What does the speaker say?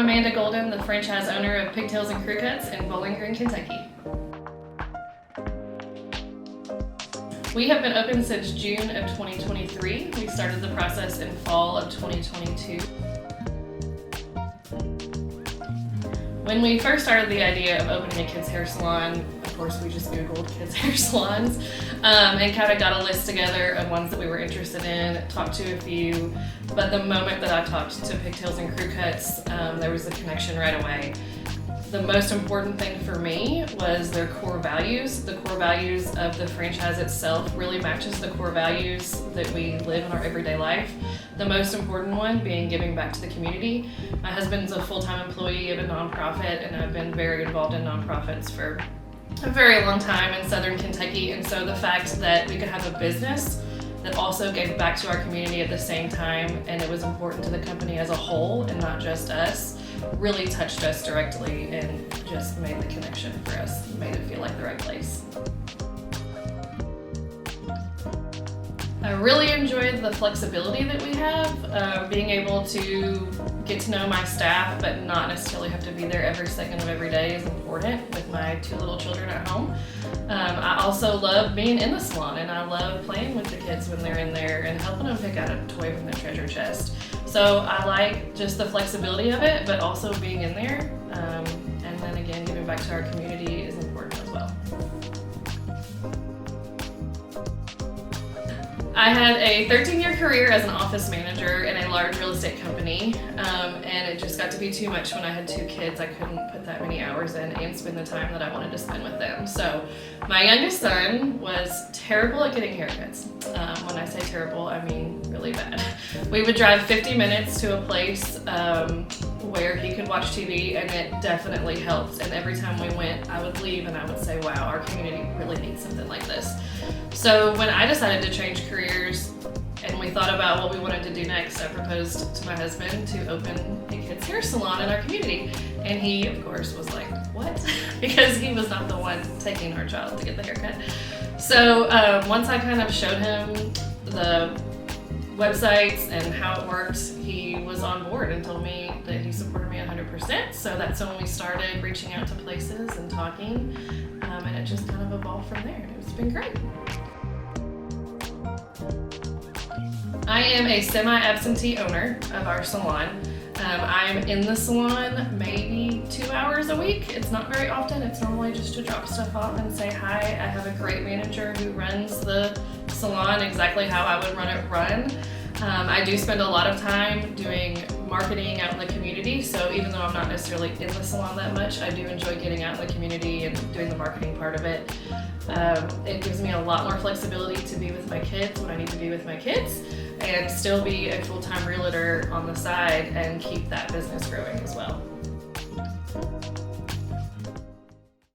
Amanda Golden, the franchise owner of Pigtails Crewcuts in Bowling Green, Kentucky. We have been open since June of 2023. We started the process in fall of 2022. When we first started the idea of opening a kids' hair salon, of course we just Googled kids' hair salons and kind of got a list together of ones that we were interested in, talked to a few, but the moment that I talked to Pigtails Crewcuts, there was a connection right away. The most important thing for me was their core values. The core values of the franchise itself really matches the core values that we live in our everyday life. The most important one being giving back to the community. My husband's a full-time employee of a nonprofit, and I've been very involved in nonprofits for a very long time in Southern Kentucky, and so the fact that we could have a business that also gave back to our community at the same time, and it was important to the company as a whole and not just us, really touched us directly and just made the connection for us, made it feel like the right place. I really enjoyed the flexibility that we have, being able to get to know my staff but not necessarily have to be there every second of every day is important with my 2 little children at home. I also love being in the salon, and I love playing with the kids when they're in there and helping them pick out a toy from the treasure chest. So I like just the flexibility of it, but also being in there, and then again giving back to our community is important as well. I had a 13-year career as an office manager in a large real estate company, and it just got to be too much when I had 2 kids. I couldn't put that many hours in and spend the time that I wanted to spend with them. So my youngest son was terrible at getting haircuts. When I say terrible, I mean really bad. We would drive 50 minutes to a place where he could watch TV, and it definitely helped. And every time we went, I would leave and I would say, wow, our community really needs something like this. So when I decided to change careers and we thought about what we wanted to do next, I proposed to my husband to open a kids' hair salon in our community. And he, of course, was like, what? Because he was not the one taking our child to get the haircut. So once I kind of showed him the websites and how it worked, he was on board and told me that he supported me 100%. So that's when we started reaching out to places and talking, and it just kind of evolved from there. It's been great. I am a semi-absentee owner of our salon. I'm in the salon maybe 2 hours a week. It's not very often. It's normally just to drop stuff off and say hi. I have a great manager who runs the salon exactly how I would run it. I do spend a lot of time doing marketing out in the community, so even though I'm not necessarily in the salon that much, I do enjoy getting out in the community and doing the marketing part of it. It gives me a lot more flexibility to be with my kids when I need to be with my kids, and still be a full-time realtor on the side and keep that business growing as well.